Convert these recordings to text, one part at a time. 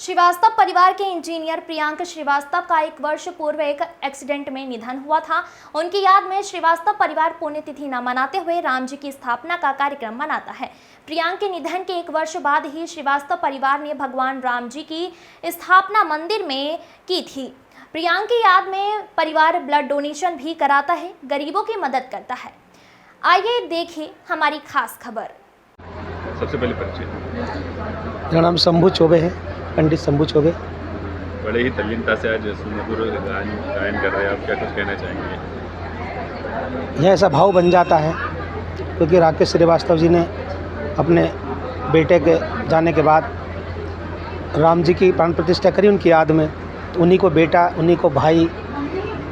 श्रीवास्तव परिवार के इंजीनियर प्रियांक श्रीवास्तव का 1 वर्ष पूर्व एक एक्सीडेंट में निधन हुआ था। उनकी याद में श्रीवास्तव परिवार पुण्यतिथि न मनाते हुए राम जी की स्थापना का कार्यक्रम मनाता है। प्रियांक के निधन के 1 वर्ष बाद ही श्रीवास्तव परिवार ने भगवान राम जी की स्थापना मंदिर में की थी। प्रियांक की याद में परिवार ब्लड डोनेशन भी कराता है, गरीबों की मदद करता है। आइए देखिए हमारी खास खबर। सबसे पहले परिचय। मेरा नाम शंभू चौबे है, पंडित शंभू चौबे। बड़े ही तल्लीनता से आज सुमधुर गायन कर रहे हैं, आप क्या कुछ कहना चाहेंगे? यह ऐसा भाव बन जाता है क्योंकि राकेश श्रीवास्तव जी ने अपने बेटे के जाने के बाद राम जी की प्राण प्रतिष्ठा करी उनकी याद में। तो उन्हीं को बेटा, उन्हीं को भाई,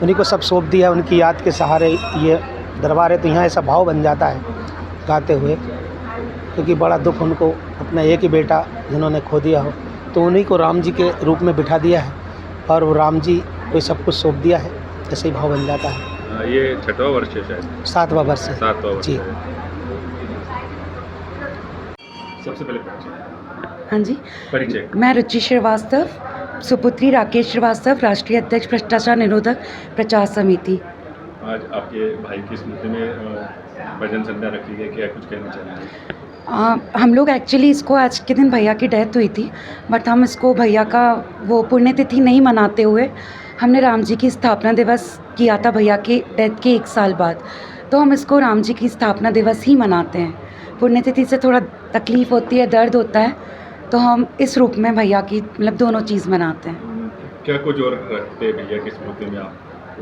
उन्हीं को सब सौंप दिया। उनकी याद के सहारे ये दरबार है, तो यहाँ ऐसा भाव बन जाता है गाते हुए, क्योंकि बड़ा दुख उनको अपना एक ही बेटा जिन्होंने खो दिया हो, तो उन्हीं को राम जी के रूप में बिठा दिया है और वो राम जी को सब कुछ सौंप दिया है। ऐसे ही भाव बन जाता है। ये 6वां वर्ष है शायद? 7वां वर्ष है। 7वां वर्ष जी। सबसे पहले परिचय। हाँ जी, परिचय। मैं रुचि श्रीवास्तव, सुपुत्री राकेश श्रीवास्तव, राष्ट्रीय अध्यक्ष भ्रष्टाचार निरोधक प्रचार समिति। आज आपके भाई की स्मृति में भजन संध्या रखी गई, क्या कुछ कहना चाहेंगे? हम लोग एक्चुअली इसको आज के दिन भैया की डेथ हुई थी, बट हम इसको भैया का वो पुण्यतिथि नहीं मनाते हुए हमने राम जी की स्थापना दिवस किया था भैया की डेथ के 1 साल बाद। तो हम इसको राम जी की स्थापना दिवस ही मनाते हैं। पुण्यतिथि से थोड़ा तकलीफ़ होती है, दर्द होता है, तो हम इस रूप में भैया की मतलब दोनों चीज़ मनाते हैं। क्या कुछ और रखते हैं भैया की स्मृति में आप?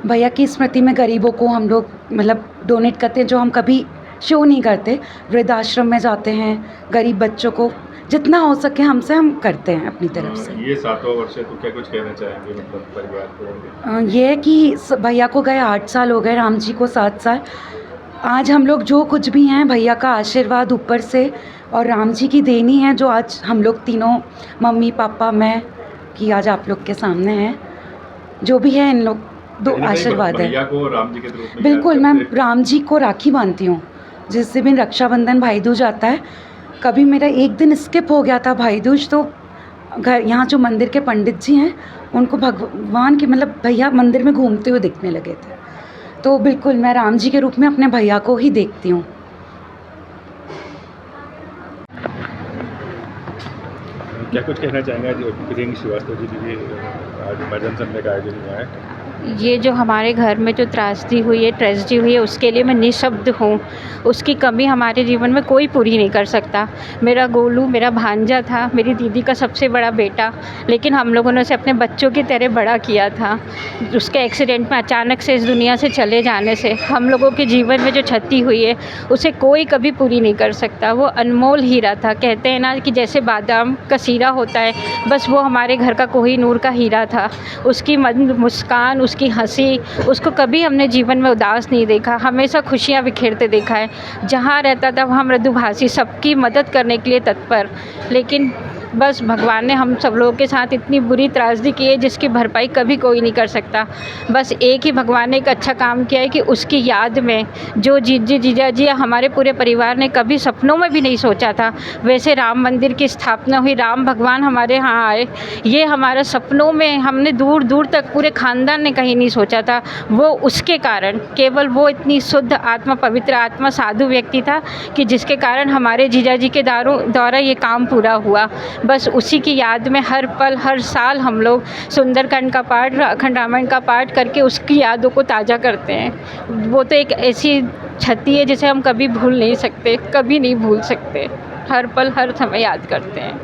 भैया की स्मृति में गरीबों को हम लोग मतलब डोनेट करते हैं, जो हम कभी शो नहीं करते। वृद्धाश्रम में जाते हैं, गरीब बच्चों को जितना हो सके हमसे हम करते हैं अपनी तरफ से। ये 7वां वर्ष है, तो क्या कुछ कहना चाहेंगे मतलब परिवार को? ये है कि भैया को गए 8 साल हो गए, राम जी को 7 साल। आज हम लोग जो कुछ भी हैं, भैया का आशीर्वाद ऊपर से और राम जी की देनी है, जो आज हम लोग तीनों, मम्मी पापा मैं, कि आज आप लोग के सामने हैं। जो भी है इन लोग दो आशीर्वाद है। भैया को राम जी के रूप में बिल्कुल, मैं राम जी को राखी बांधती हूँ। जिस दिन रक्षाबंधन भाई दूज आता है, कभी मेरा एक दिन स्किप हो गया था भाई दूज, तो घर यहाँ जो मंदिर के पंडित जी हैं उनको भगवान के मतलब भैया मंदिर में घूमते हुए दिखने लगे थे। तो बिल्कुल मैं राम जी के रूप में अपने भैया को ही देखती हूँ। क्या कुछ कहना चाहेंगे? जो प्रियांक श्रीवास्तव जी की आज भजन संध्या का आयोजन हुआ है, ये जो हमारे घर में जो त्रासदी हुई है, ट्रेजेडी हुई है, उसके लिए मैं निःशब्द हूँ। उसकी कमी हमारे जीवन में कोई पूरी नहीं कर सकता। मेरा गोलू मेरा भांजा था, मेरी दीदी का सबसे बड़ा बेटा, लेकिन हम लोगों ने उसे अपने बच्चों की तरह बड़ा किया था। उसके एक्सीडेंट में अचानक से इस दुनिया से चले जाने से हम लोगों के जीवन में जो क्षति हुई है, उसे कोई कभी पूरी नहीं कर सकता। वो अनमोल हीरा था। कहते हैं ना कि जैसे बादाम का सीरा होता है, बस वो हमारे घर का कोहिनूर का हीरा था। उसकी मुस्कान, उसकी हंसी, उसको कभी हमने जीवन में उदास नहीं देखा, हमेशा खुशियाँ बिखेरते देखा है। जहाँ रहता था वहाँ मृदुभाषी, सबकी मदद करने के लिए तत्पर। लेकिन बस भगवान ने हम सब लोगों के साथ इतनी बुरी त्रासदी की है जिसकी भरपाई कभी कोई नहीं कर सकता। बस एक ही भगवान ने एक अच्छा काम किया है कि उसकी याद में जो जीजा जी हमारे पूरे परिवार ने कभी सपनों में भी नहीं सोचा था, वैसे राम मंदिर की स्थापना हुई, राम भगवान हमारे यहाँ आए, ये हमारे सपनों में हमने दूर दूर तक पूरे खानदान ने कहीं नहीं सोचा था। वो उसके कारण, केवल वो इतनी शुद्ध आत्मा, पवित्र आत्मा, साधु व्यक्ति था कि जिसके कारण हमारे जीजा जी के द्वारा ये काम पूरा हुआ। बस उसी की याद में हर पल, हर साल हम लोग सुंदरकांड का पाठ, अखंड रामायण का पाठ करके उसकी यादों को ताज़ा करते हैं। वो तो एक ऐसी क्षति है जिसे हम कभी भूल नहीं सकते, कभी नहीं भूल सकते। हर पल, हर समय याद करते हैं।